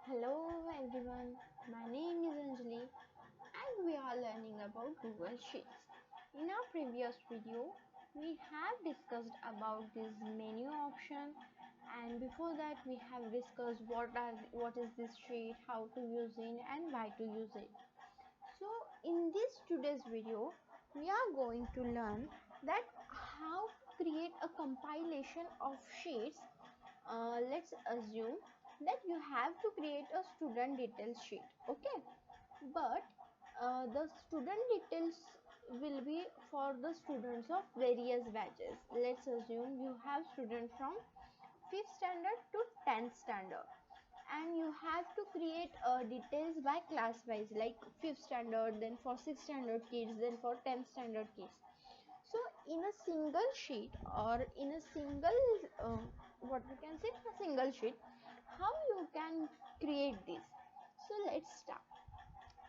Hello everyone, my name is Anjali and we are learning about Google Sheets. In our previous video, we have discussed about this menu option, and before that we have discussed what is this sheet, how to use it and why to use it. So in this today's video, we are going to learn that how to create a compilation of sheets. Let's assume that you have to create a student details sheet, okay, but the student details will be for the students of various batches. Let's assume you have students from 5th standard to 10th standard, and you have to create details by class wise, like 5th standard, then for 6th standard kids, then for 10th standard kids. So in a single sheet, or in a single what we can say, a single sheet, how you can create this? So let's start.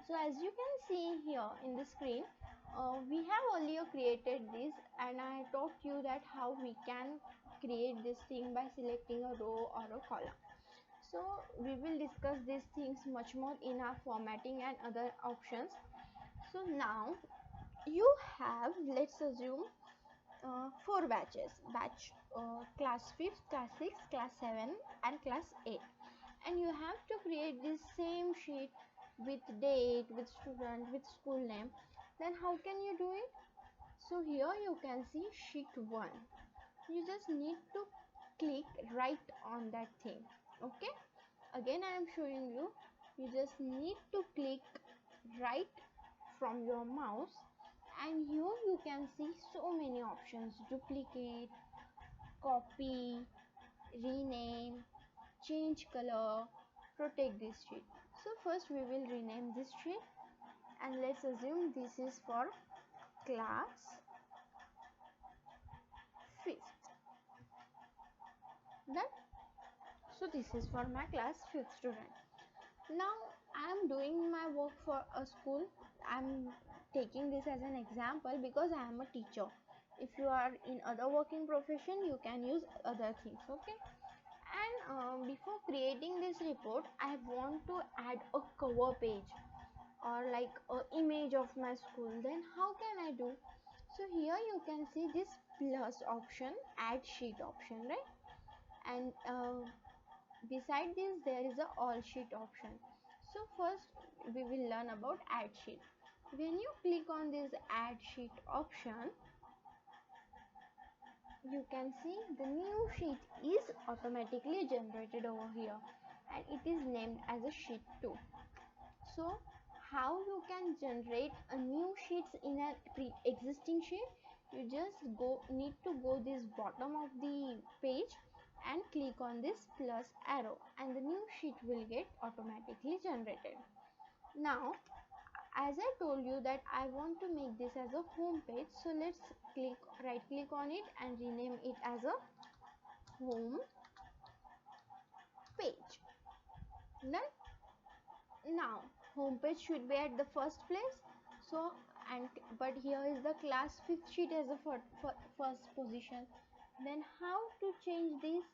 So as you can see here in the screen, we have earlier created this, and I taught you that how we can create this thing by selecting a row or a column. So we will discuss these things much more in our formatting and other options. So now you have, let's assume, 4 batches: class 5th, class 6th, class 7 and class 8, and you have to create this same sheet with date, with student, with school name. Then how can you do it? So here you can see sheet 1. You just need to click right on that thing, okay. Again I am showing you, you just need to click right from your mouse, and here you can see so many options: duplicate, copy, rename, change color, protect this sheet. So first we will rename this sheet, and let's assume this is for class 5th. Done. So this is for my class 5th student. Now I am doing my work for a school. I am taking this as an example because I am a teacher. If you are in other working profession, you can use other things, okay. And before creating this report, I want to add a cover page or like a image of my school. Then how can I do? So here you can see this plus option, add sheet option, right? And beside this there is a all sheet option. So first we will learn about add sheet. When you click on this add sheet option, you can see the new sheet is automatically generated over here, and it is named as a sheet 2. So how you can generate a new sheets in a pre-existing sheet? You just need to go this bottom of the page and click on this plus arrow, and the new sheet will get automatically generated. Now as I told you that I want to make this as a home page, so let's right click on it and rename it as a home page. Done. Now home page should be at the first place. So but here is the class 5th sheet as a first position. Then how to change this?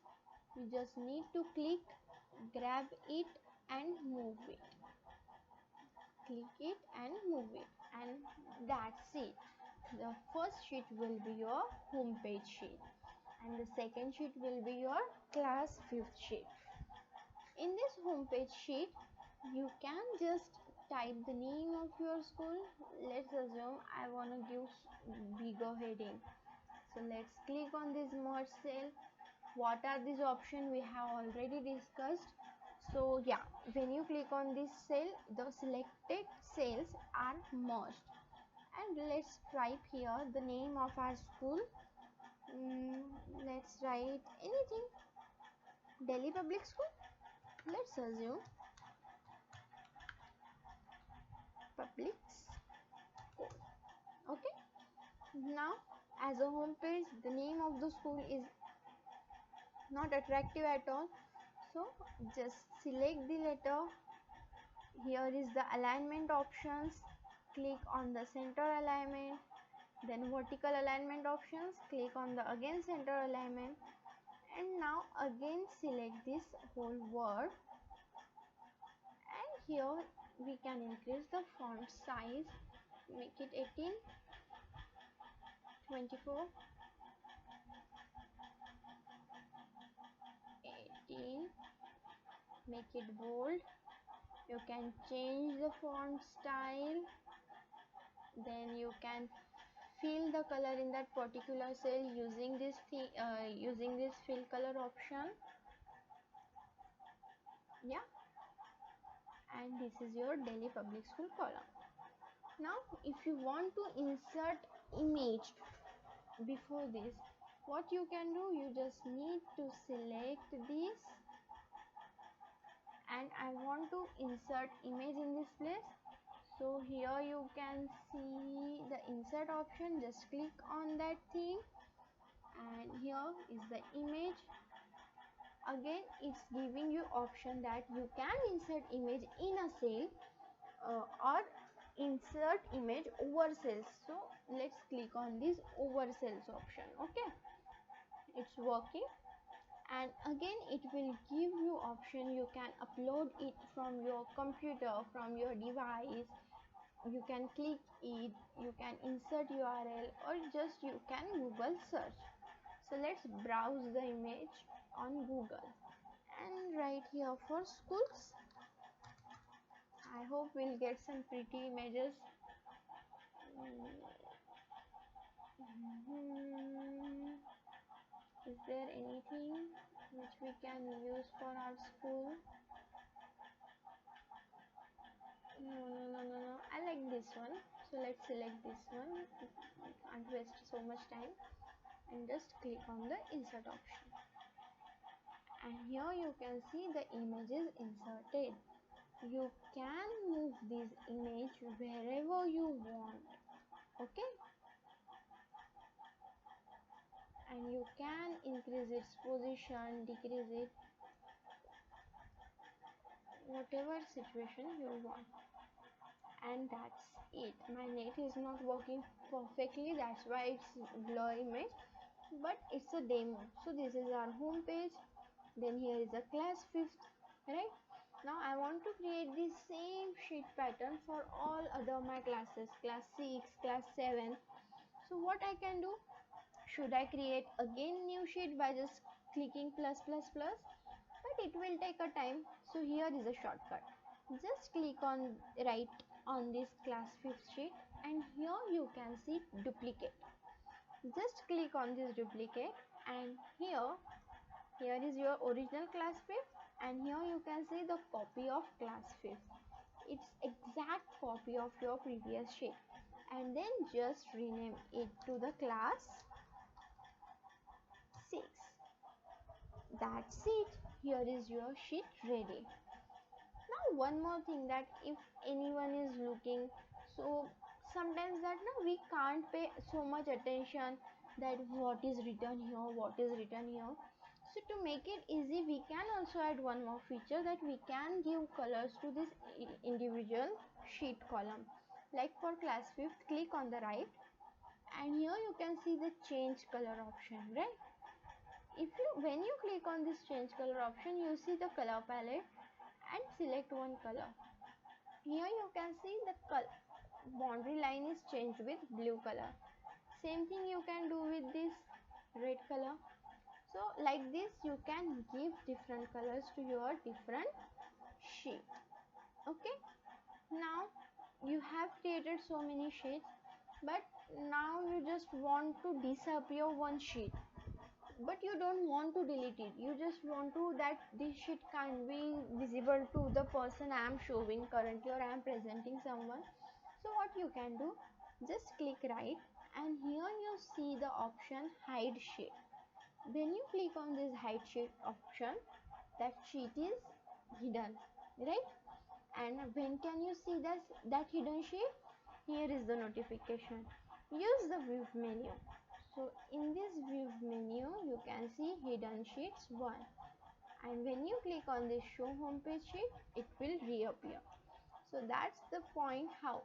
You just need to click, grab it and move it. Click it and move it, and that's it. The first sheet will be your home page sheet, and the second sheet will be your class 5th sheet. In this home page sheet, you can just type the name of your school. Let's assume I want to give bigger heading. So let's click on this merge cell. What are these options we have already discussed? So yeah, when you click on this cell, the selected cells are merged. And let's type here the name of our school. Let's write anything. Delhi Public School. Let's assume public school. Okay. Now as a home page, the name of the school is not attractive at all. So just select the letter. Here is the alignment options. Click on the center alignment. Then vertical alignment options. Click on the again center alignment. And now again select this whole word here we can increase the font size, make it 18, 24, 18, make it bold. You can change the font style, then you can fill the color in that particular cell using this fill color option. Yeah, and this is your Delhi Public School column. Now if you want to insert image before this, what you can do, you just need to select this, and I want to insert image in this place. So here you can see the insert option, just click on that thing, and here is the image. Again it's giving you option that you can insert image in a cell or insert image over cells. So let's click on this over cells option. Okay, it's working, and again it will give you option, you can upload it from your computer, from your device, you can click it, you can insert URL, or just you can Google search. So let's browse the image on Google, and right here for schools, I hope we'll get some pretty images. Is there anything which we can use for our school? No. I like this one. So let's select this one. Can't waste so much time. And just click on the insert option. And here you can see the image is inserted. You can move this image wherever you want. Okay? And you can increase its position, decrease it, whatever situation you want. And that's it. My net is not working perfectly, that's why it's blur image, but it's a demo. So this is our home page, then here is a class 5th, right? Now I want to create the same sheet pattern for all other my classes, class 6, class 7. So what I can do, should I create again new sheet by just clicking plus plus plus? But it will take a time. So here is a shortcut. Just click on right on this class 5th sheet, and here you can see duplicate. Just click on this duplicate, and here is your original class 5th, and here you can see the copy of class 5th. It's exact copy of your previous sheet, and then just rename it to the class 6. That's it. Here is your sheet ready. Now one more thing, that if anyone is looking, so sometimes that now we can't pay so much attention that what is written here, what is written here. So to make it easy, we can also add one more feature, that we can give colors to this individual sheet column. Like for class 5th, click on the right, and here you can see the change color option, right? When you click on this change color option, you see the color palette and select one color. Here you can see the boundary line is changed with blue color. Same thing you can do with this red color. So like this you can give different colors to your different sheet. Okay, now you have created so many sheets, but now you just want to disappear one sheet, but you don't want to delete it, you just want to that this sheet can be visible to the person I am showing currently, or I am presenting someone. So what you can do, just click right, and here you see the option hide sheet. When you click on this hide sheet option, that sheet is hidden, right? And when can you see that hidden sheet? Here is the notification. Use the view menu. So in this view menu you can see hidden sheets 1, and when you click on this show homepage sheet, it will reappear. So that's the point how.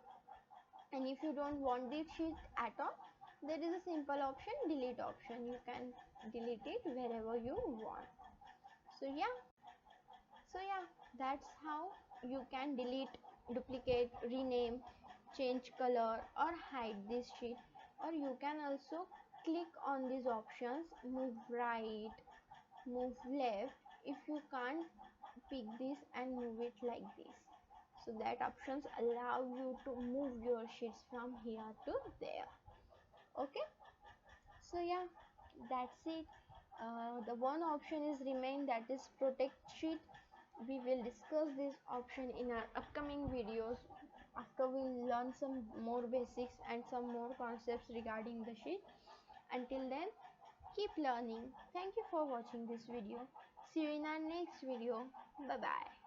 And if you don't want this sheet at all, there is a simple option, delete option. You can delete it wherever you want. So yeah, that's how you can delete, duplicate, rename, change color, or hide this sheet. Or you can also click on these options, move right, move left, if you can't pick this and move it like this. So that options allow you to move your sheets from here to there. Okay, so yeah, that's it. The one option is remain, that is protect sheet. We will discuss this option in our upcoming videos after we learn some more basics and some more concepts regarding the sheet. Until then, keep learning. Thank you for watching this video. See you in our next video. Bye bye.